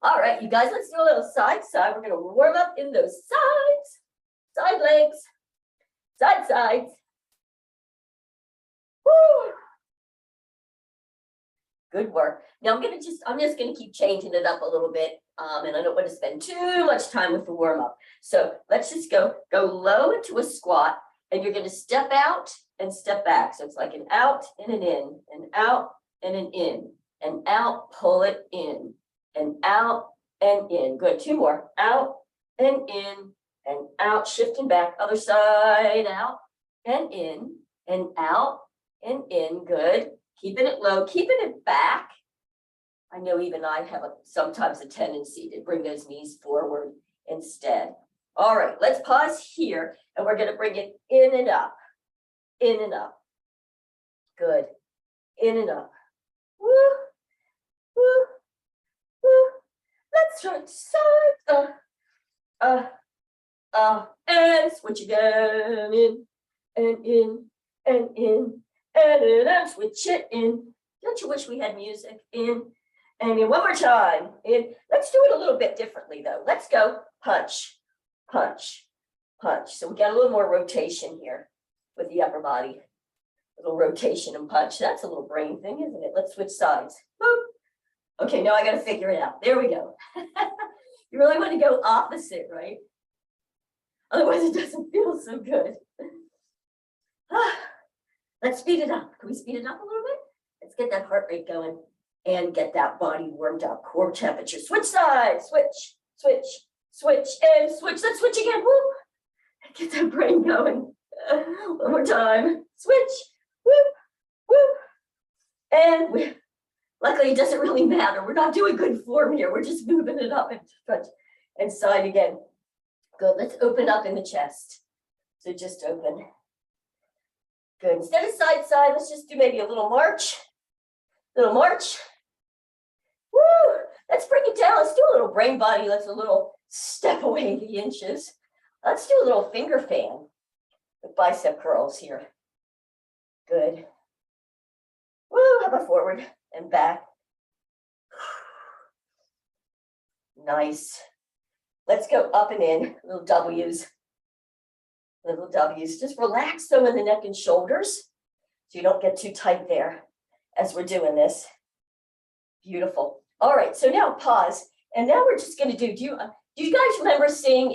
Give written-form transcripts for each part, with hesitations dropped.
All right, you guys, let's do a little side. We're going to warm up in those sides. Side legs. Sides. Woo. Good work. Now I'm just going to keep changing it up a little bit. And I don't want to spend too much time with the warm up. So let's just go low into a squat, and you're going to step out and step back. So it's like an out and an in, an out and an in, and out, pull it in, and out and in. Good. 2 more. Out and in and out, shifting back. Other side, out and in and out and in. Good. Keeping it low, keeping it back. I know even I have sometimes a tendency to bring those knees forward instead. All right, let's pause here, and we're going to bring it in and up, in and up. Good. In and up. Woo, woo, woo. Let's switch sides. And switch again. In and in and in. And then switch it in. Don't you wish we had music? In and in. One more time. In. Let's do it a little bit differently, though. Let's go punch, punch, punch. So we got a little more rotation here with the upper body. A little rotation and punch. That's a little brain thing, isn't it? Let's switch sides. Boop. Okay, now I got to figure it out. There we go. You really want to go opposite, right? Otherwise, it doesn't feel so good. Let's speed it up. Can we speed it up a little bit? Let's get that heart rate going and get that body warmed up. Core temperature. Switch sides. Switch, switch, switch, and switch. Let's switch again. Woo! Get that brain going. One more time. Switch. Whoop, whoop. And luckily, it doesn't really matter. We're not doing good form here. We're just moving it up and stretch and side again. Good. Let's open up in the chest. So just open. Good. Instead of side, let's just do maybe a little march. Little march. Woo! Let's bring it down. Let's do a little brain body. Let's a little step away the inches. Let's do a little finger fan with bicep curls here. Good. Woo! How about forward and back? Nice. Let's go up and in. Little W's. Little W's. Just relax them in the neck and shoulders so you don't get too tight there as we're doing this. Beautiful. All right, so now pause. And now we're just going to do you guys remember seeing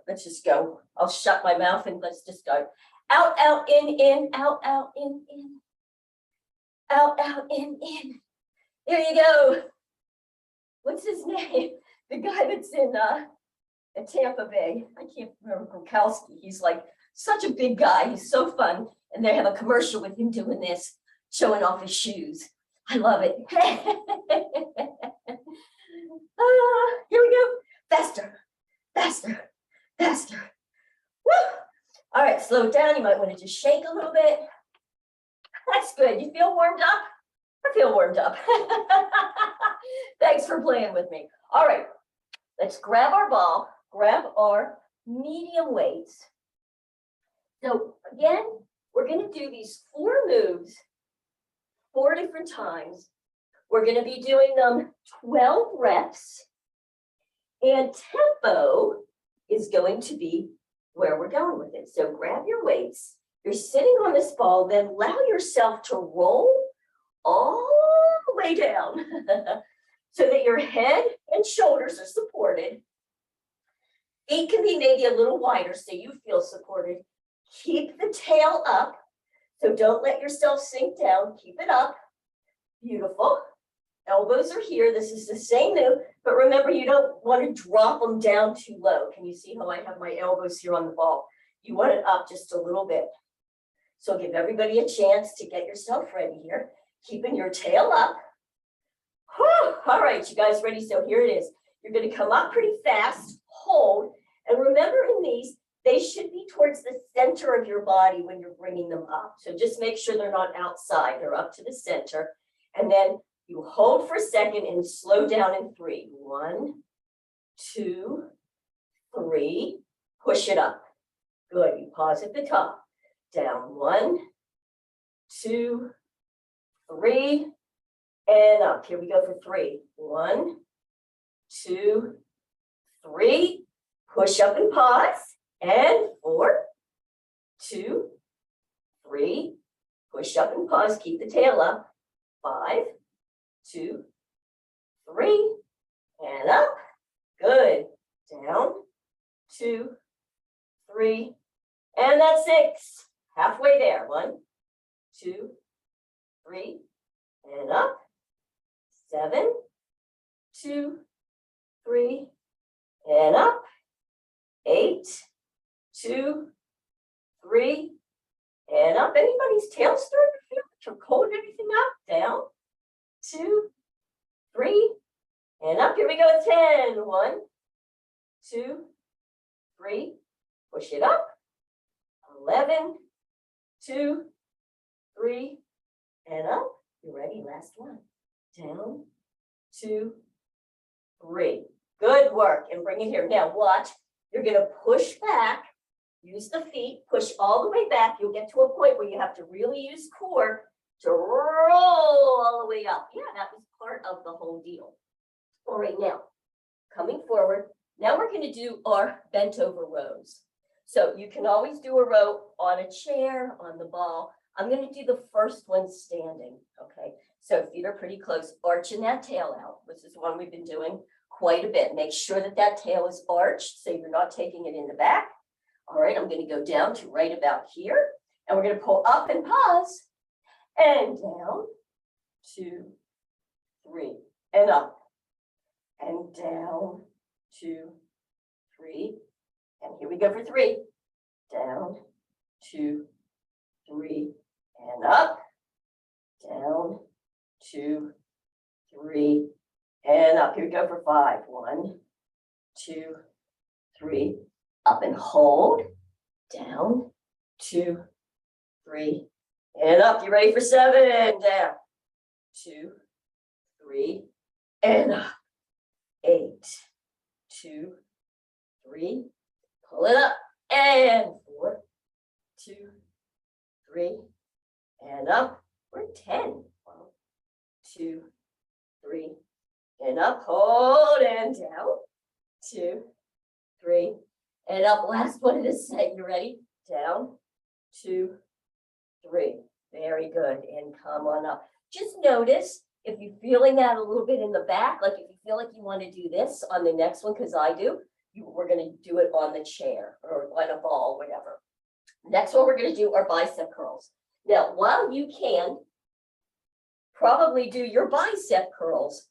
let's just go. I'll shut my mouth and let's just go. Out, out, in, out, out, in. Out, out, in. There you go. What's his name? The guy that's in Tampa Bay. I can't remember, Gronkowski. He's like such a big guy. He's so fun. And they have a commercial with him doing this, showing off his shoes. I love it. Here we go. Faster, faster, faster. Woo! All right, slow it down. You might want to just shake a little bit. That's good. You feel warmed up? I feel warmed up. Thanks for playing with me. All right, let's grab our ball, grab our medium weights. So again, we're going to do these 4 moves 4 different times. We're going to be doing them 12 reps, and tempo is going to be where we're going with it. So grab your weights. You're sitting on this ball, then allow yourself to roll all the way down so that your head and shoulders are supported. Feet can be maybe a little wider so you feel supported. Keep the tail up. So don't let yourself sink down. Keep it up. Beautiful. Elbows are here. This is the same move, but remember, you don't want to drop them down too low. Can you see how I have my elbows here on the ball? You want it up just a little bit. So give everybody a chance to get yourself ready here. Keeping your tail up. Whew. All right, you guys ready? So here it is. You're going to come up pretty fast, hold, and remember in these, they should be towards the center of your body when you're bringing them up. So just make sure they're not outside. They're up to the center. And then you hold for a second and slow down in 3. 1, 2, 3. Push it up. Good. You pause at the top. Down. 1, 2, 3. And up. Here we go for 3. 1, 2, 3, push up and pause, and 4, 2, 3, push up and pause, keep the tail up, 5, 2, 3, and up, good, down, 2, 3, and that's 6, halfway there, 1, 2, 3, and up, 7, 2, 3, and up, 8, 2, 3, and up. Anybody's tail starting to feel it or cold anything up? Down, 2, 3, and up. Here we go. 10. 1, 2, 3. Push it up. 11, 2, 3, and up. You ready? Last one. Down, 2, 3. Good work. And bring it here. Now watch. You're going to push back. Use the feet. Push all the way back. You'll get to a point where you have to really use core to roll all the way up. Yeah, that was part of the whole deal. All right, now, coming forward. Now we're going to do our bent over rows. So you can always do a row on a chair, on the ball. I'm going to do the first one standing, okay? So feet are pretty close, arching that tail out. This is one we've been doing quite a bit. Make sure that that tail is arched so you're not taking it in the back. All right, I'm going to go down to right about here, and we're going to pull up and pause, and down, 2, 3, and up, and down, 2, 3, and here we go for 3, down, 2, 3, and up, down, 2, 3, and up. Here we go for 5. 1, 2, 3, up and hold, down, 2, 3, and up. You ready for 7? Down, 2, 3, and up. 8, 2, 3, pull it up, and 4, 2, 3, and up. We're 10. 1, 2, 3, and up. Hold and down. 2, 3, and up. Last one of this set. You ready? Down. 2, 3. Very good. And come on up. Just notice if you're feeling that a little bit in the back, like if you feel like you want to do this on the next one, because I do, we're going to do it on the chair or on a ball, whatever. Next one we're going to do are bicep curls. Now, while you can probably do your bicep curls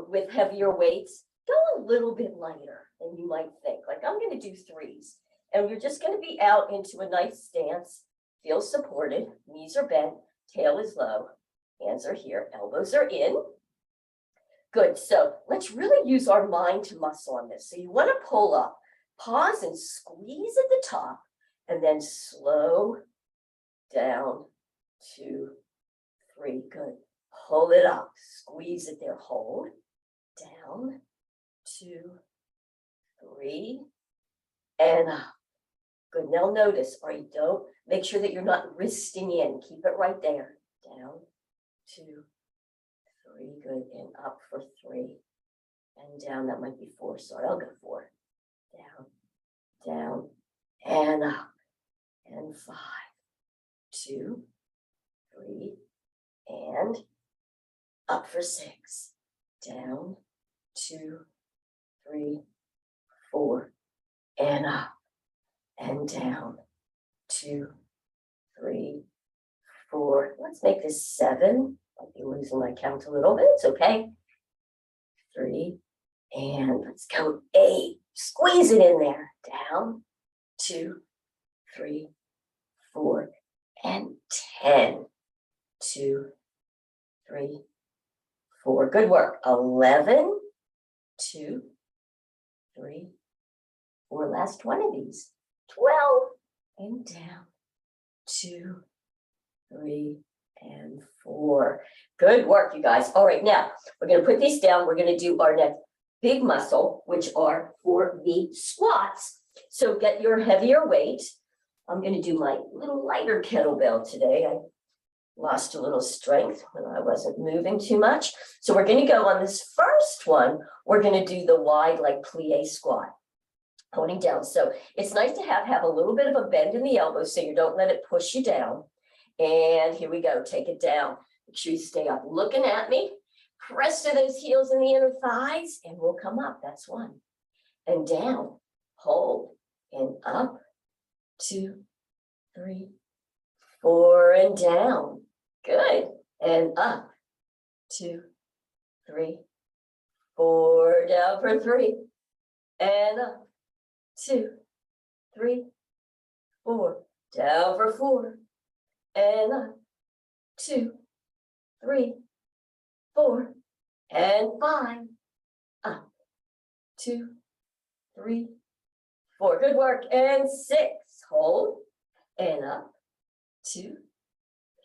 with heavier weights, go a little bit lighter than you might think. Like I'm going to do 3s, and you're just going to be out into a nice stance. Feel supported. Knees are bent. Tail is low. Hands are here. Elbows are in. Good. So let's really use our mind to muscle on this. So you want to pull up, pause and squeeze at the top, and then slow down, 2, 3. Good. Pull it up. Squeeze it there. Hold. Down, 2, 3, and up. Good. Now notice, or you don't, make sure that you're not wristing in. Keep it right there. Down, 2, 3. Good. And up for 3. And down. That might be 4. Sorry, I'll go 4. Down, down, and up. And 5, 2, 3, and up for 6. Down, 2, 3, 4, and up. And down, 2, 3, 4. Let's make this 7. I'll be losing my count a little bit. It's okay. 3, and let's go 8. Squeeze it in there. Down, 2, 3, 4, and 10. 2, 3, 4. Good work. 11, 2, 3, 4. Last one of these. 12, and down, 2, 3, and 4. Good work, you guys. All right, now we're going to put these down. We're going to do our next big muscle, which are for the squats. So get your heavier weight. I'm going to do my little lighter kettlebell today. I lost a little strength when I wasn't moving too much. So we're going to go on this first one. We're going to do the wide like plie squat, holding down. So it's nice to have a little bit of a bend in the elbow so you don't let it push you down. And here we go. Take it down. Make sure you stay up looking at me. Press to those heels in the inner thighs and we'll come up. That's one. And down. Hold. And up. 2, 3, 4, and down. Good. And up. 2, 3, 4. Down for 3. And up. 2, 3, 4. Down for 4. And up. 2, 3, 4. And 5. Up. 2, 3, 4. Good work. And 6. Hold. And up. 2,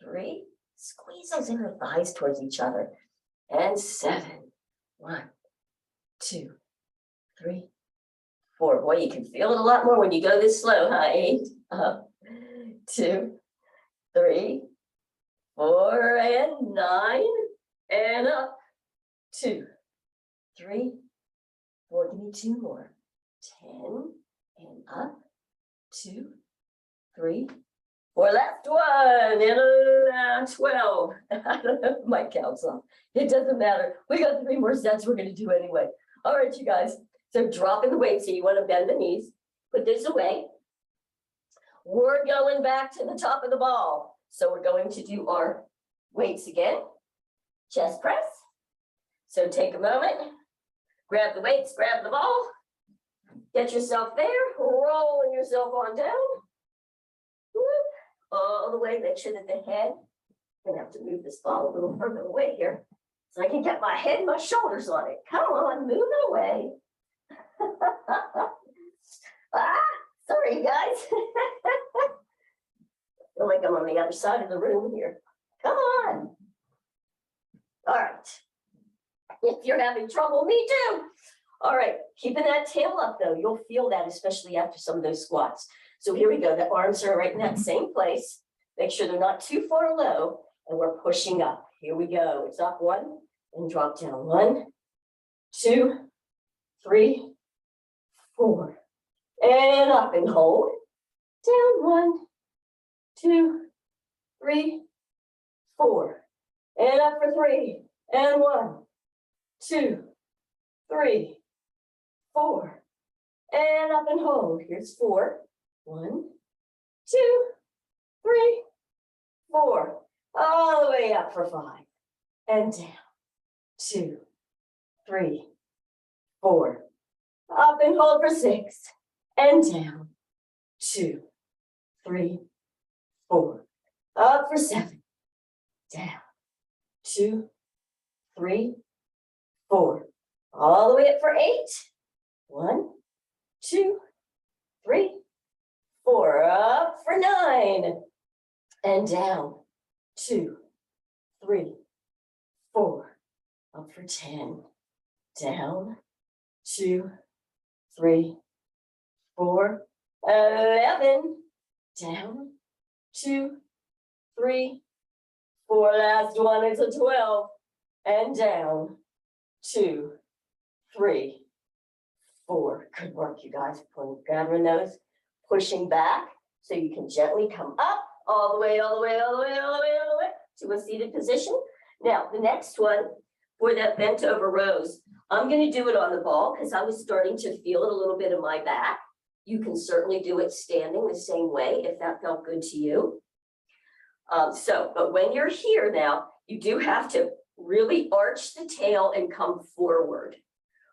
3. Squeeze those inner thighs towards each other. And 7. 1, 2, 3, 4. Boy, you can feel it a lot more when you go this slow, huh? 8. Up. 2, 3, 4, and 9. And up. 2, 3, 4. Give me 2 more. 10. And up. 2, 3, 4. Left one. And 12. I don't know if my count's off. It doesn't matter. We got 3 more sets we're going to do anyway. All right, you guys. So dropping the weight. So you want to bend the knees. Put this away. We're going back to the top of the ball. So we're going to do our weights again. Chest press. So take a moment. Grab the weights. Grab the ball. Get yourself there. Rolling yourself on down. All the way. Make sure that the head. I'm going to have to move this ball a little further away here so I can get my head and my shoulders on it. Come on, move it away. Sorry, guys. I feel like I'm on the other side of the room here. Come on. All right. If you're having trouble, me too. All right, keeping that tail up though, you'll feel that especially after some of those squats. So here we go, the arms are right in that same place. Make sure they're not too far low and we're pushing up. Here we go, it's up 1 and drop down. 1, 2, 3, 4. And up and hold. Down 1, 2, 3, 4. And up for 3. And 1, 2, 3, 4. And up and hold. Here's 4. 1, 2, 3, 4. All the way up for 5. And down. 2, 3, 4. Up and hold for 6. And down. 2, 3, 4. Up for 7. Down. 2, 3, 4. All the way up for 8. 1, 2, 3, 4. Up for 9. And down. 2, 3, 4. Up for 10. Down. 2, 3, 4. 11. Down. 2, 3, 4. Last one is a 12. And down. 2, 3, 4. Good work, you guys. Gathering those, pushing back so you can gently come up all the way, all the way, all the way, all the way, all the way to a seated position. Now, the next one for that bent over rows, I'm going to do it on the ball because I was starting to feel it a little bit in my back. You can certainly do it standing the same way if that felt good to you. But when you're here now, you do have to really arch the tail and come forward,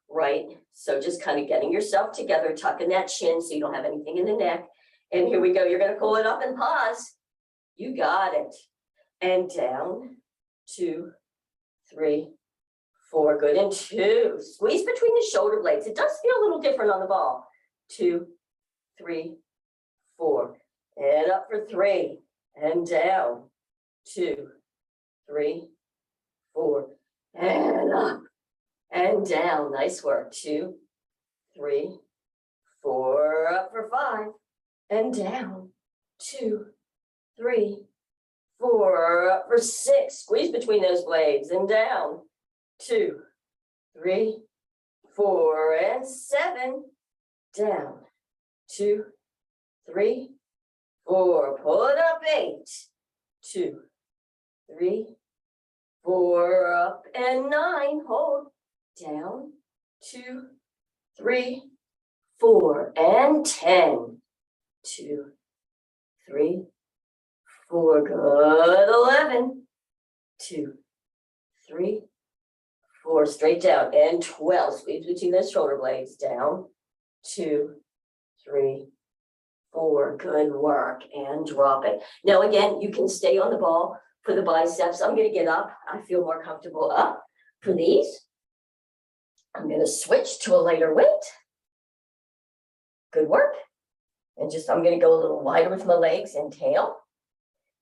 right? So just kind of getting yourself together, tucking that chin so you don't have anything in the neck. And here we go. You're going to pull it up and pause. You got it. And down. 2, 3, 4. Good. And 2. Squeeze between the shoulder blades. It does feel a little different on the ball. 2, 3, 4. And up for 3. And down. 2, 3, 4. And up. And down. Nice work. 2, 3, 4. Up for 5. And down. 2, 3, 4, up for 6. Squeeze between those blades and down. 2, 3, 4, and 7. Down. 2, 3, 4. Pull it up. 8, 2, 3, 4. Up and 9. Hold. Down. 2, 3, 4, and 10. 2, 3, 4. Good. 11. 2, 3, 4. Straight down. And 12. Squeeze between those shoulder blades. Down. 2, 3, 4. Good work. And drop it. Now again, you can stay on the ball for the biceps. I'm going to get up. I feel more comfortable up for these. I'm going to switch to a lighter weight. Good work. And I'm going to go a little wider with my legs and tail.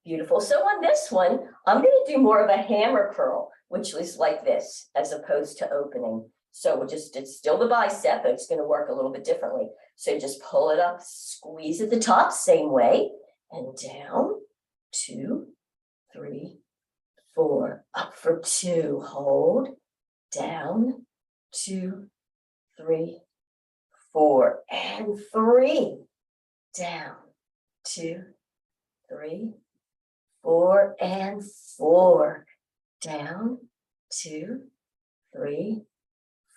Beautiful. So on this one, I'm going to do more of a hammer curl, which is like this, as opposed to opening. So it's still the bicep, but it's going to work a little bit differently. So just pull it up, squeeze at the top, same way, and down. 2, 3, 4. Up for 2. Hold. Down. 2, 3, 4. And 3. Down. 2, 3, 4. And 4. Down. 2, 3,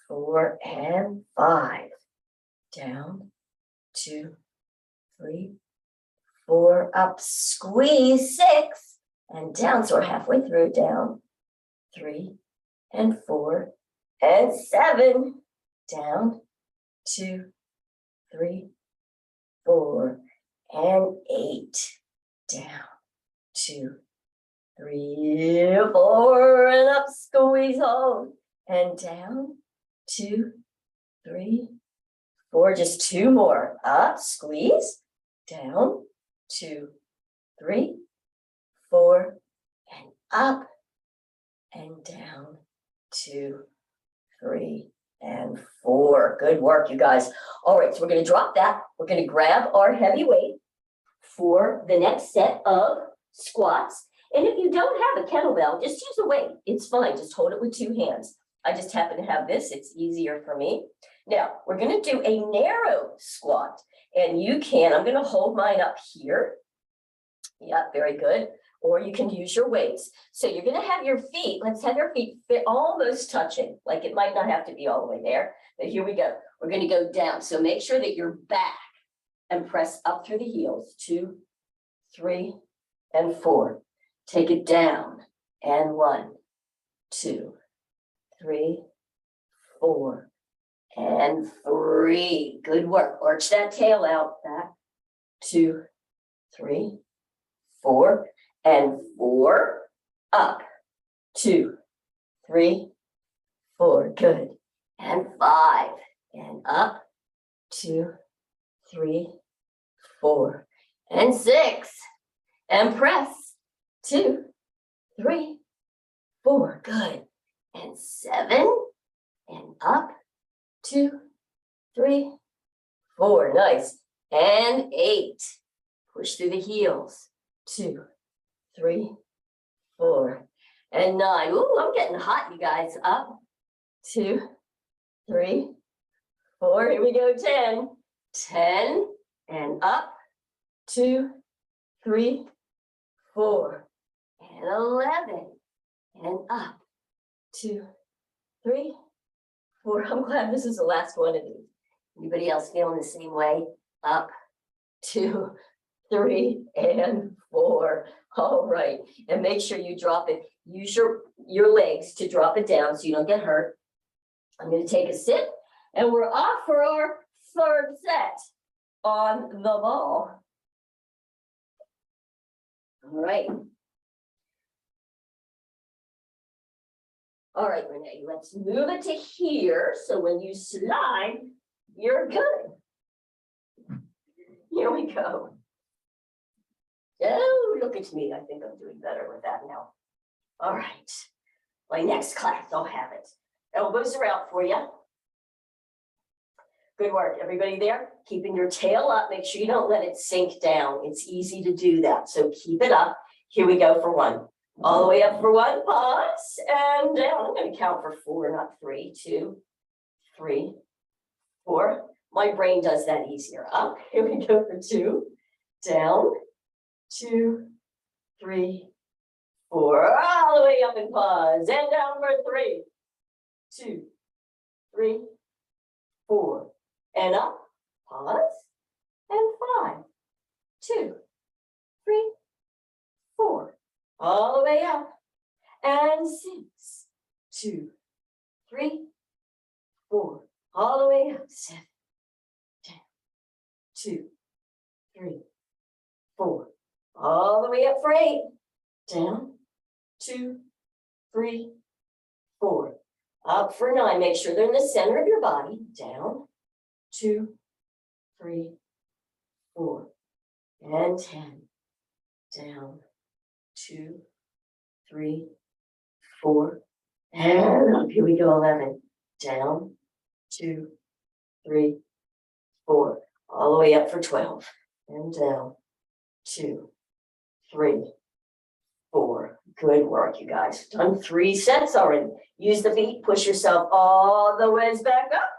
4. And 5. Down. 2, 3, 4. Up. Squeeze. 6. And down. So we're halfway through. Down. 3 and 4 and 7. Down. 2, 3, 4 and 8. Down. 2, 3, 4 and up. Squeeze. Hold. And down. 2, 3, 4. Just 2 more. Up. Squeeze. Down. 2, 3, 4. And up. And down. 2, 3, and 4. Good work, you guys. All right, so we're going to drop that. We're going to grab our heavy weight for the next set of squats. And if you don't have a kettlebell, just use a weight. It's fine. Just hold it with 2 hands. I just happen to have this. It's easier for me. Now, we're going to do a narrow squat. And I'm going to hold mine up here. Yeah, very good. Or you can use your weights. So you're going to have your feet, let's have your feet fit almost touching. Like it might not have to be all the way there, but here we go. We're going to go down. So make sure that you're back and press up through the heels. 2, 3, and 4. Take it down. And 1, 2, 3, 4, and 3. Good work. Arch that tail out. Back. 2, 3, 4. And 4. Up. 2, 3, 4. Good. And 5. And up. 2, 3, 4. And 6. And press. 2, 3, 4. Good. And 7. And up. 2, 3, 4. Nice. And 8. Push through the heels. 2, 3, 4, and 9. Ooh, I'm getting hot, you guys. Up. 2, 3, 4. Here we go. 10. 10. And up. 2, 3, 4. And 11. And up. 2, 3, 4. I'm glad this is the last one of these. Anybody else feeling the same way? Up. 2, 3, and 4. All right. And make sure you drop it. Use your legs to drop it down so you don't get hurt. I'm going to take a sit and we're off for our 3rd set on the ball. All right. All right, Renee, let's move it to here. So when you slide, you're good. Here we go. Oh, look at me. I think I'm doing better with that now. All right. My next class, I'll have it. Elbows are out for you. Good work. Everybody there? Keeping your tail up. Make sure you don't let it sink down. It's easy to do that. So keep it up. Here we go for one. All the way up for one, pause, and down. I'm going to count for 4, not 3, 2, 3, 4. My brain does that easier. Up, here we go for 2, down, 2, 3, 4, all the way up and pause, and down for 3, 2, 3, 4, and up, pause, and 5, 2, 3, 4, all the way up, and 6, 2, 3, 4, all the way up, 7, 10, 2, 3, 4, all the way up for 8, down, 2, 3, 4, up for 9. Make sure they're in the center of your body, down, 2, 3, 4, and 10, down, 2, 3, 4, and up. Here we go, 11, down, 2, 3, 4, all the way up for 12, and down, 2, 3, 4. Good work, you guys. Done 3 sets already. Use the feet, push yourself all the ways back up.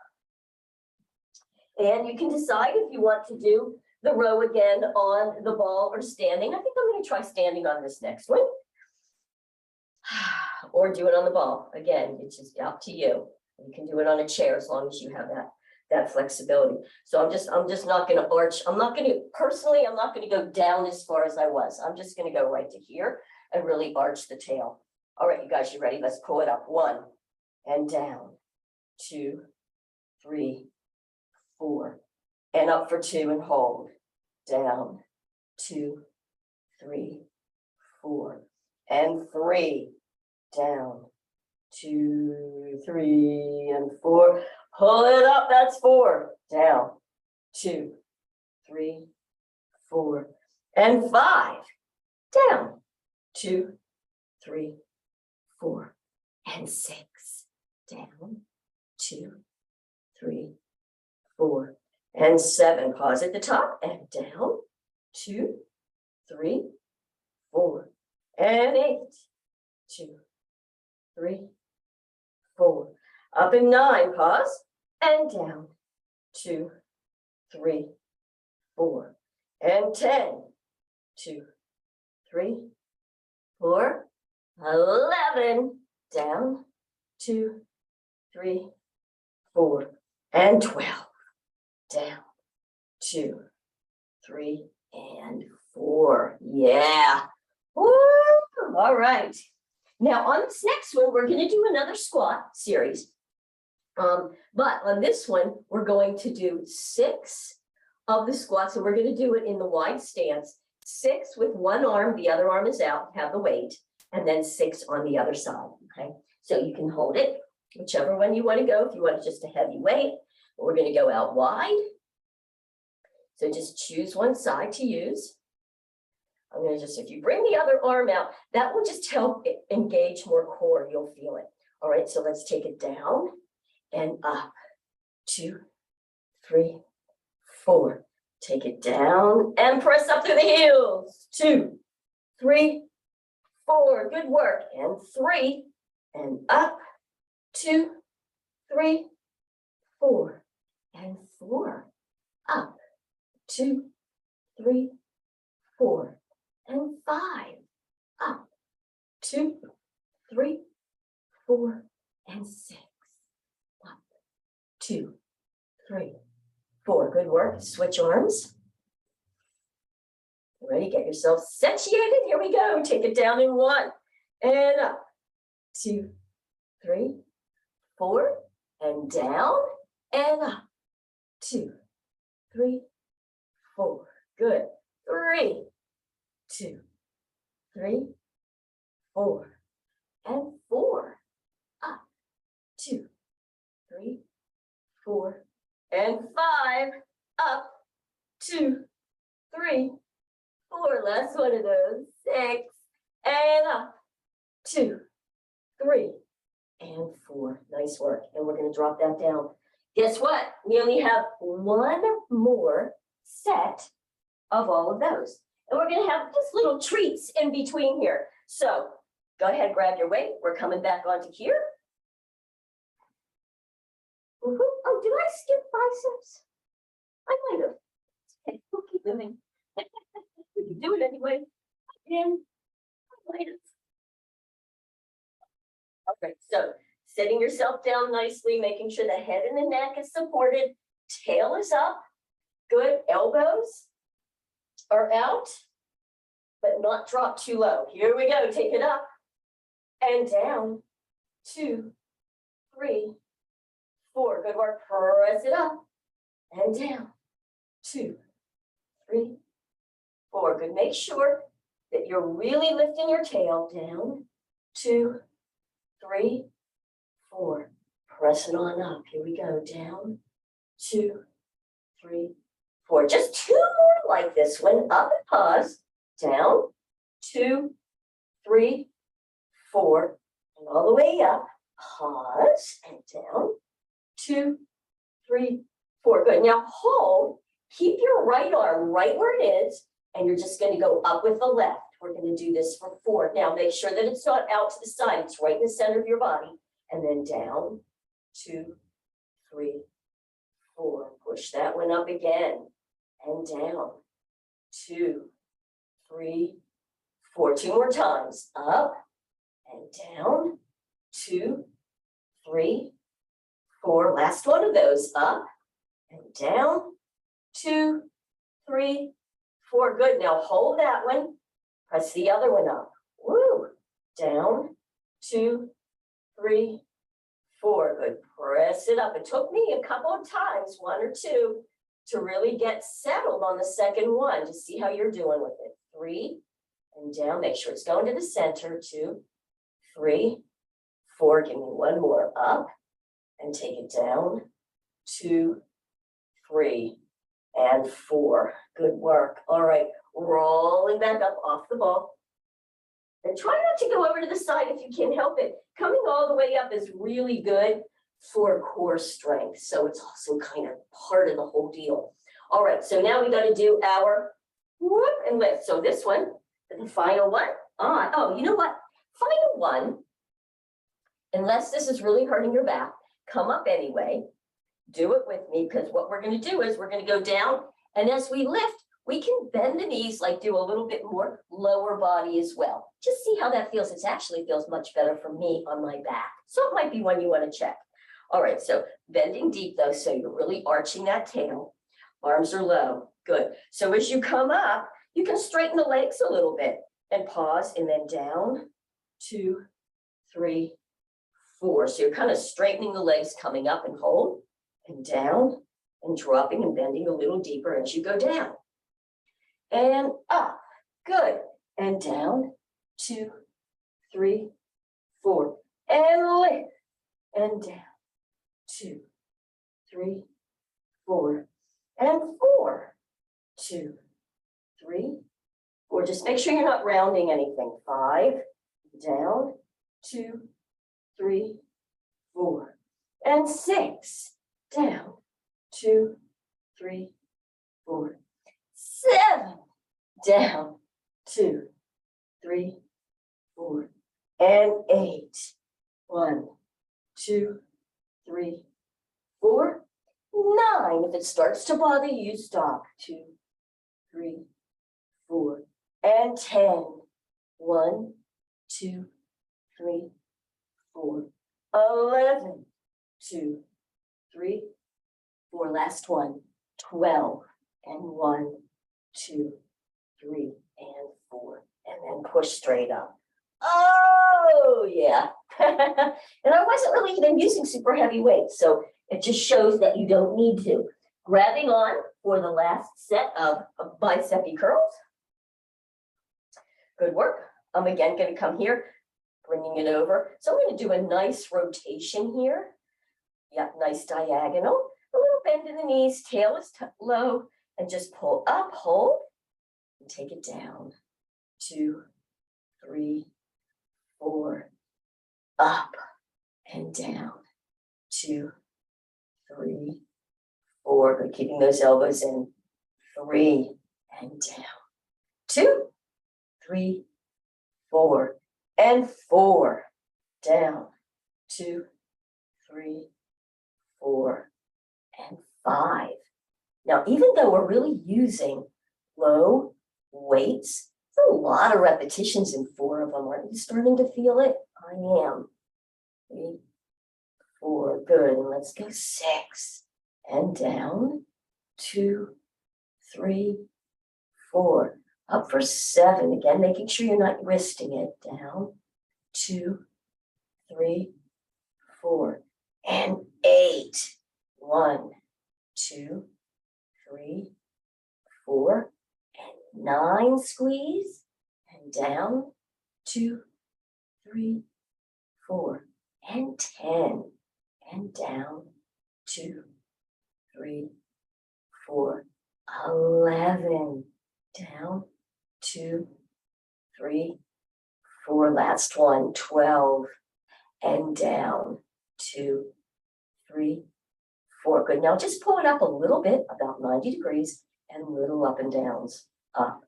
And you can decide if you want to do the row again on the ball or standing. I think I'm going to try standing on this next one. Or do it on the ball. Again, it's just up to you. You can do it on a chair as long as you have that flexibility. So I'm just not going to arch. I'm not going to go down as far as I was. I'm just going to go right to here and really arch the tail. All right, you guys, you ready? Let's pull it up. 1 and down, 2, 3, 4, and up for 2 and hold. Down, 2, 3, 4, and 3, down, 2, 3, and 4. Pull it up, that's 4, down, 2, 3, 4, and 5, down, 2, 3, 4, and 6, down, 2, 3, 4, and 7. Pause at the top and down, 2, 3, 4, and 8, 2, 3, 4. Up in 9, pause, and down, 2, 3, 4, and 10, 2, 3, 4, 11, down, 2, 3, 4, and 12, down, 2, 3, and 4. Yeah. Woo! All right. Now on this next one, we're going to do another squat series. But on this one, we're going to do 6 of the squats, and we're going to do it in the wide stance. 6 with one arm, the other arm is out, have the weight, and then 6 on the other side. Okay, so you can hold it, whichever one you want to go. If you want just a heavy weight, we're going to go out wide. So just choose one side to use. I'm going to if you bring the other arm out, that will just help it engage more core. You'll feel it. All right, so let's take it down and up. 2, 3, 4. Take it down and press up through the heels. 2, 3, 4. Good work. And 3, and up. 2, 3, 4, and 4. Up. 2, 3, 4, and 5. Up. 2, 3, 4, and 6. Up. 2, 3, 4. Good work. Switch arms. Ready? Get yourself satiated. Here we go. Take it down in 1 and up. 2, 3, 4, and down and up. 2, 3, 4. Good. 3, 2, 3, 4, and 4. Up. 2, 3, 4, and 5. Up. 2, 3, 4. Last one of those. 6, and up. 2, 3, and 4. Nice work. And we're going to drop that down. Guess what? We only have one more set of all of those. And we're gonna have just little treats in between here. So go ahead, grab your weight. We're coming back onto here. Oh, did I skip biceps? I might have. Okay, we'll keep moving. We can do it anyway. Again, I might have. Okay, so sitting yourself down nicely, making sure the head and the neck is supported, tail is up. Good, elbows are out, but not drop too low. Here we go, take it up and down, 2, 3, 4. Good work, press it up and down, 2, 3, 4. Good, make sure that you're really lifting your tail down, 2, 3, 4. Press it on up, here we go, down, 2, 3, 4. Just 2 more like this one, up and pause, down, 2, 3, 4, and all the way up, pause, and down, 2, 3, 4. Good, now hold, keep your right arm right where it is, and you're just gonna go up with the left. We're gonna do this for 4. Now make sure that it's not out to the side, it's right in the center of your body, and then down, 2, 3, 4. Push that one up again, and down, 2, 3, 4. 2 more times, up and down, 2, 3, 4. Last one of those, up and down, 2, 3, 4. Good, now hold that one, press the other one up, woo, down, 2, 3, 4. Good, press it up. It took me a couple of times, 1 or 2, to really get settled on the second one, to see how you're doing with it. 3, and down, make sure it's going to the center, 2, 3, 4, give me 1 more, up, and take it down, 2, 3, and 4. Good work. All right, rolling back up off the ball. And try not to go over to the side if you can help it. Coming all the way up is really good for core strength. So it's also kind of part of the whole deal. All right, so now we got to do our whoop and lift. So this one, the final one. Oh, you know what? Final one, unless this is really hurting your back, come up anyway. Do it with me, because what we're going to do is we're going to go down, and as we lift, we can bend the knees, like do a little bit more lower body as well. Just see how that feels. It actually feels much better for me on my back. So it might be one you want to check. All right, so bending deep though, so you're really arching that tail. Arms are low, good. So as you come up, you can straighten the legs a little bit and pause, and then down, 2, 3, 4. So you're kind of straightening the legs, coming up and hold, and down, and dropping and bending a little deeper as you go down. And up, good, and down, 2, 3, 4, and lift, and down, 2, 3, 4, and 4, 2, 3, 4. Just make sure you're not rounding anything. 5, down, 2, 3, 4, and 6, down, 2, 3, 4, 7, down, 2, 3, 4, and 8. 1, 2, 3, 4, 9. If it starts to bother you, stop. 2, 3, 4, and 10. 1, 2, 3, 4, 11, 2, 3, 4. Last one. 12, and 1, 2, 3, and 4, and then push straight up. Oh yeah. And I wasn't really even using super heavy weights, so it just shows that you don't need to. Grabbing on for the last set of bicepy curls. Good work. I'm again going to come here, bringing it over. So I'm going to do a nice rotation here. Yeah, nice diagonal. A little bend in the knees, tail is low, and just pull up, hold, and take it down. 2, 3, 4, up and down. 2, 3, 4. Good, keeping those elbows in. 3, and down. 2, 3, 4, and 4. Down, 2, 3, 4, and 5. Now, even though we're really using low weights, it's a lot of repetitions in 4 of them. Aren't you starting to feel it? I am. 3, 4, good. And let's go 6. And down, 2, 3, 4. Up for 7. Again, making sure you're not wristing it. Down, 2, 3, 4. And 8. 1, 2, 3, 4, and 9. Squeeze. And down, 2, 3, 4, and 10. And down, 2, 3, 4, 11. Down, 2, 3, 4. Last one, 12. And down, 2, 3, 4. Good. Now just pull it up a little bit, about 90 degrees, and little up and downs. Up,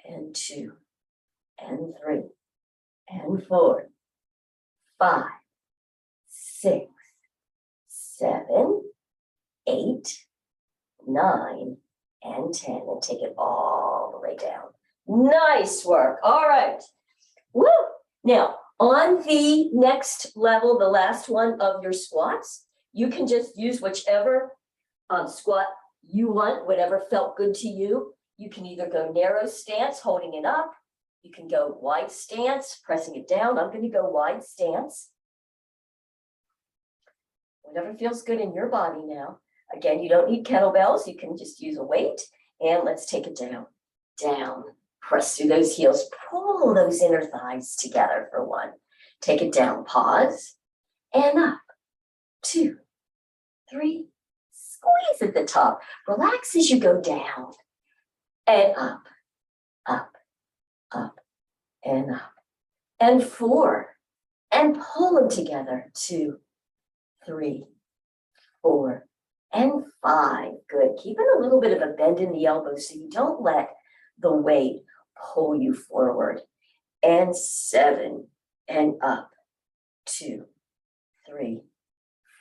and 2, and 3, and 4, 5, 6, 7, 8, 9, and 10. And take it all the way down. Nice work. All right. Woo! Now, on the next level, the last one of your squats, you can just use whichever squat you want, whatever felt good to you. You can either go narrow stance, holding it up. You can go wide stance, pressing it down. I'm going to go wide stance. Whatever feels good in your body now. Again, you don't need kettlebells. You can just use a weight. And let's take it down. Down. Press through those heels. Pull those inner thighs together for 1. Take it down. Pause. And up. 2, 3. Squeeze at the top. Relax as you go down. And up. Up. Up. And up. And 4. And pull them together. 2, 3, 4, and 5. Good. Keeping a little bit of a bend in the elbows so you don't let the weight pull you forward. And 7. And up. 2, 3,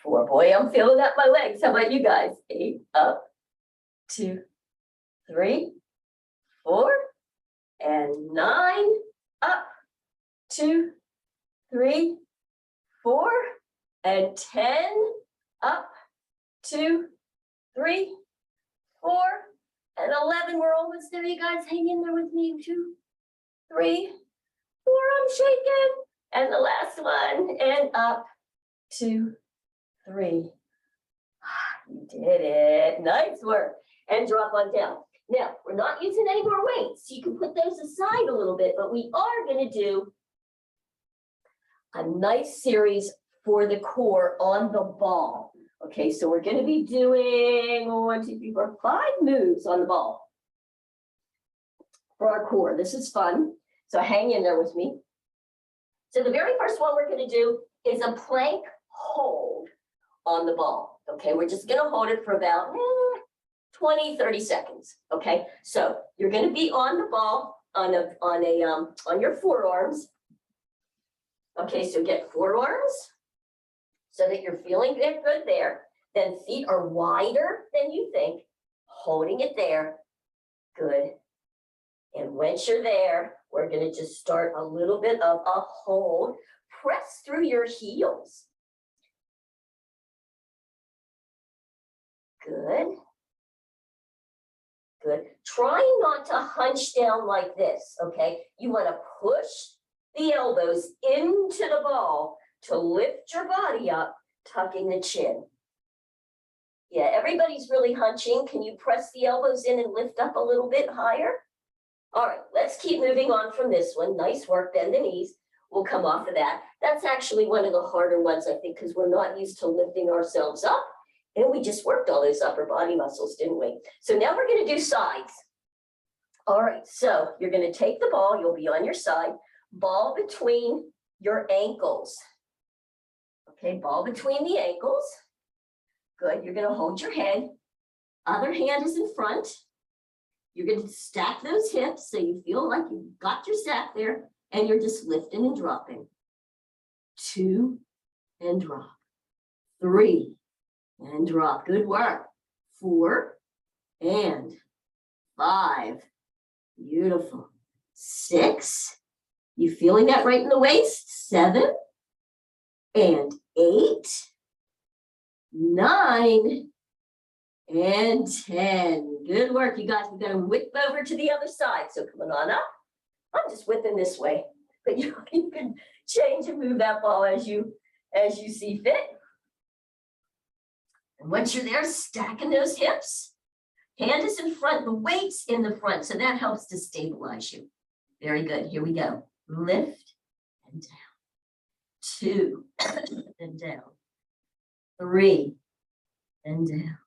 4. Boy, I'm feeling up my legs. How about you guys? 8. Up. 2, 3, 4. And 9. Up. 2, 3, 4. And 10. Up. 2, 3, 4, and 11. We're almost there. You guys hang in there with me. 2, 3, 4. I'm shaking. And the last one. And up. 2, 3. You did it. Nice work. And drop on down. Now, we're not using any more weights. You can put those aside a little bit, but we are going to do a nice series for the core on the ball. Okay, so we're going to be doing 1, 2, 3, 4, 5 moves on the ball for our core. This is fun. So hang in there with me. So the very first one we're going to do is a plank hold on the ball. Okay, we're just going to hold it for about 20, 30 seconds. Okay, so you're going to be on the ball on your forearms. Okay, so get forearms so that you're feeling good there. Then feet are wider than you think, holding it there. Good. And once you're there, we're going to just start a little bit of a hold. Press through your heels. Good. Good. Try not to hunch down like this, okay? You want to push the elbows into the ball to lift your body up, tucking the chin. Yeah, everybody's really hunching. Can you press the elbows in and lift up a little bit higher? All right, let's keep moving on from this one. Nice work, bend the knees. We'll come off of that. That's actually one of the harder ones, I think, because we're not used to lifting ourselves up. And we just worked all those upper body muscles, didn't we? So now we're going to do sides. All right, so you're going to take the ball. You'll be on your side. Ball between your ankles. Okay, ball between the ankles. Good. You're going to hold your head. Other hand is in front. You're going to stack those hips so you feel like you've got your stack there, and you're just lifting and dropping. 2 and drop. 3 and drop. Good work. 4 and 5. Beautiful. 6. You feeling that right in the waist? 7 and 8. 9 and 10. Good work, you guys. We're going to whip over to the other side. So coming on up. I'm just whipping this way, but you can change and move that ball as you see fit. And once you're there, stacking those hips. Hand is in front, the weight's in the front, so that helps to stabilize you. Very good. Here we go. Lift and down. 2 and down. 3 and down.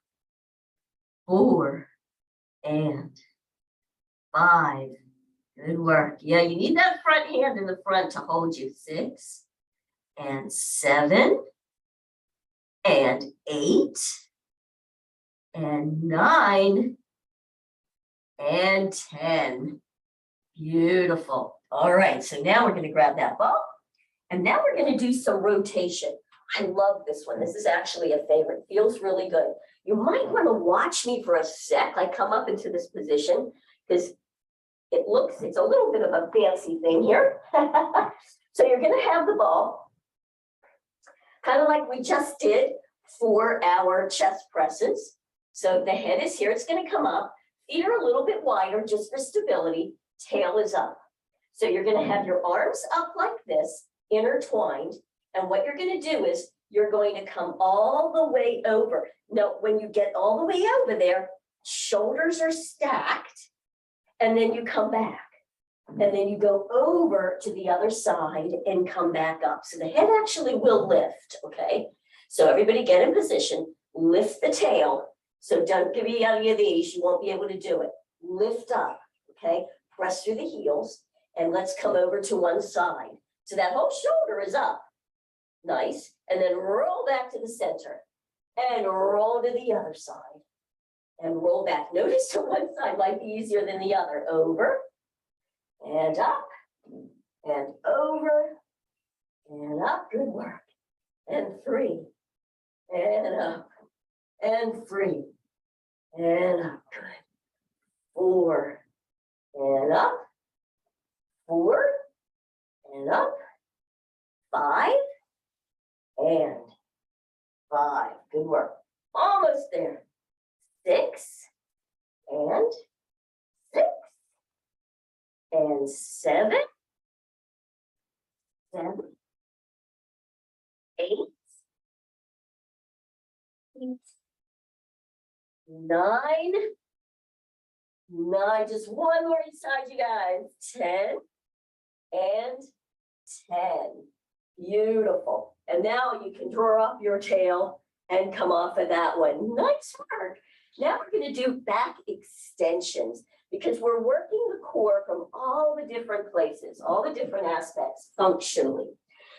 4 and 5. Good work. Yeah, you need that front hand in the front to hold you. 6 and 7 and 8 and 9 and 10. Beautiful. All right, so now we're going to grab that ball, and now we're going to do some rotation. I love this one. This is actually a favorite. Feels really good. You might want to watch me for a sec. I come up into this position because it's a little bit of a fancy thing here. So you're going to have the ball, kind of like we just did for our chest presses. So the head is here. It's going to come up. Feet are a little bit wider just for stability. Tail is up. So you're going to have your arms up like this, intertwined. And what you're going to do is you're going to come all the way over. Now, when you get all the way over there, shoulders are stacked, and then you come back. And then you go over to the other side and come back up. So the head actually will lift, okay? So everybody get in position, lift the tail. So don't give me any of these, you won't be able to do it. Lift up, okay? Press through the heels, and let's come over to one side. So that whole shoulder is up. Nice. And then roll back to the center and roll to the other side and roll back. Notice to one side might be easier than the other. Over and up and over and up. Good work. And 3 and up and 3 and up. Good. 4 and up. 4 and up. 5 and 5. Good work. Almost there. 6 and 6 and 7, 7, 8, 9, 9. Just one more inside, you guys. 10 and 10. Beautiful. And now you can draw up your tail and come off of that one. Nice work. Now we're going to do back extensions because we're working the core from all the different places, all the different aspects functionally.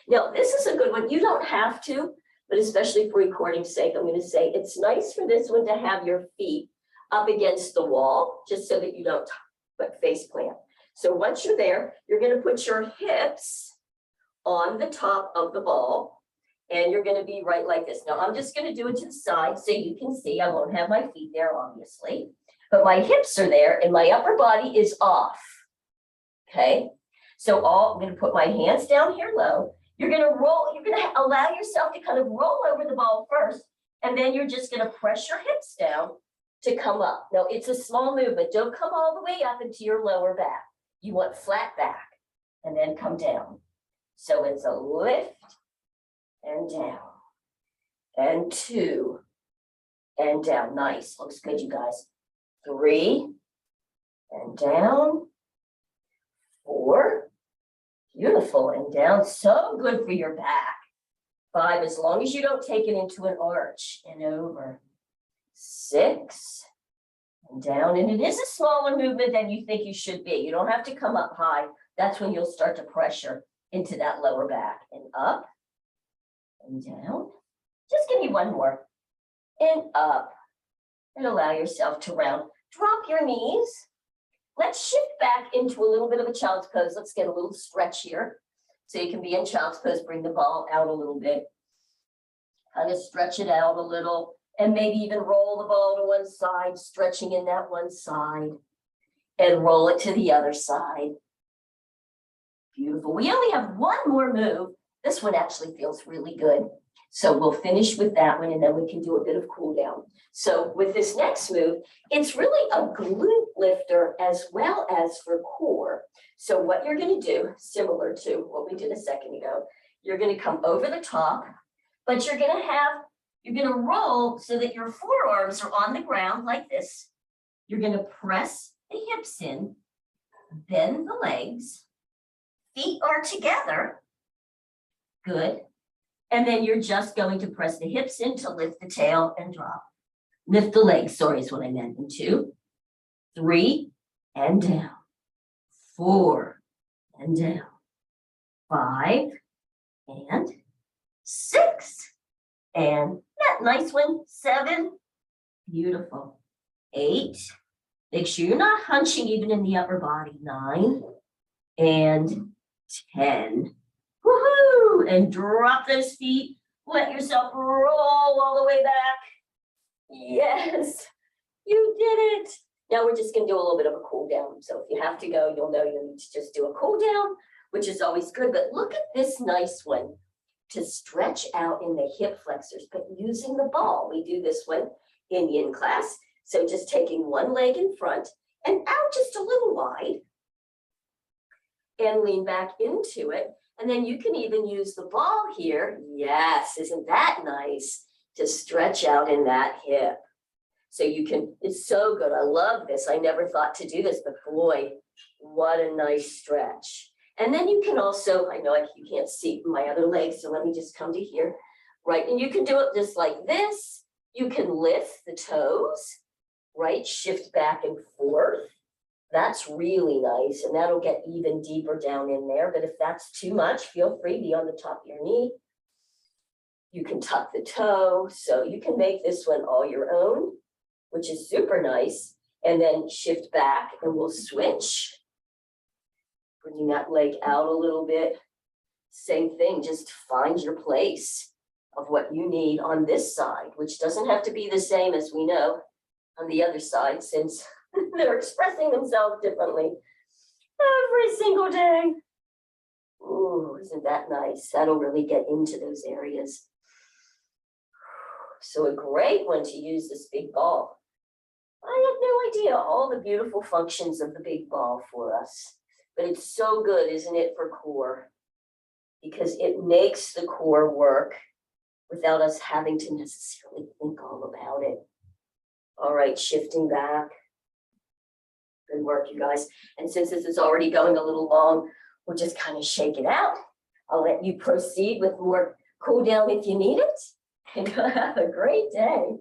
Now, this is a good one. You don't have to, but especially for recording's sake, I'm going to say it's nice for this one to have your feet up against the wall, just so that you don't face plant. So once you're there, you're going to put your hips on the top of the ball, and you're going to be right like this. Now, I'm just going to do it to the side so you can see. I won't have my feet there, obviously, but my hips are there and my upper body is off. Okay, so I'm going to put my hands down here low. You're going to roll. You're going to allow yourself to kind of roll over the ball first, and then you're just going to press your hips down to come up. Now, it's a small movement. Don't come all the way up into your lower back. You want flat back and then come down. So it's a lift and down and 2 and down. Nice. Looks good, you guys. 3 and down. 4. Beautiful. And down. So good for your back. 5, as long as you don't take it into an arch and over. 6 and down. And it is a smaller movement than you think you should be. You don't have to come up high. That's when you'll start to pressure into that lower back. And up and down. Just give me one more. And up. And allow yourself to round. Drop your knees Let's shift back into a little bit of a child's pose. Let's get a little stretch here. So you can be in child's pose, bring the ball out a little bit. Kind of stretch it out a little, and maybe even roll the ball to one side, stretching in that one side, and roll it to the other side. Beautiful. We only have one more move. This one actually feels really good. So we'll finish with that one, and then we can do a bit of cool down. So with this next move, it's really a glute lifter as well as for core. So what you're going to do, similar to what we did a second ago, you're going to come over the top, but you're going to roll so that your forearms are on the ground like this. You're going to press the hips in, bend the legs, feet are together. Good. And then you're just going to press the hips in to lift the tail and drop. Lift the legs, sorry, is what I meant. In 2, 3, and down. 4, and down. 5, and 6. And that nice one, 7. Beautiful. 8. Make sure you're not hunching even in the upper body. 9, and 10. Woohoo! And drop those feet. Let yourself roll all the way back. Yes, you did it. Now we're just going to do a little bit of a cool down. So if you have to go, you'll know you need to just do a cool down, which is always good. But look at this nice one to stretch out in the hip flexors, but using the ball. We do this one in yin class. So just taking one leg in front and out just a little wide and lean back into it. And then you can even use the ball here. Yes, isn't that nice to stretch out in that hip? So you can, it's so good. I love this. I never thought to do this, but boy, what a nice stretch. And then you can also, I know you can't see my other leg, so let me just come to here, right? And you can do it just like this. You can lift the toes, right? Shift back and forth. That's really nice, and that'll get even deeper down in there. But if that's too much, feel free to be on the top of your knee. You can tuck the toe, so you can make this one all your own, which is super nice. And then shift back, and we'll switch. Bringing that leg out a little bit. Same thing, just find your place of what you need on this side, which doesn't have to be the same as we know on the other side, since they're expressing themselves differently every single day. Ooh, isn't that nice? That'll really get into those areas. So a great one to use this big ball. I had no idea all the beautiful functions of the big ball for us. But it's so good, isn't it, for core? Because it makes the core work without us having to necessarily think all about it. All right, shifting back. Good work, you guys. And since this is already going a little long, we'll just kind of shake it out. I'll let you proceed with more cool down if you need it. And have a great day.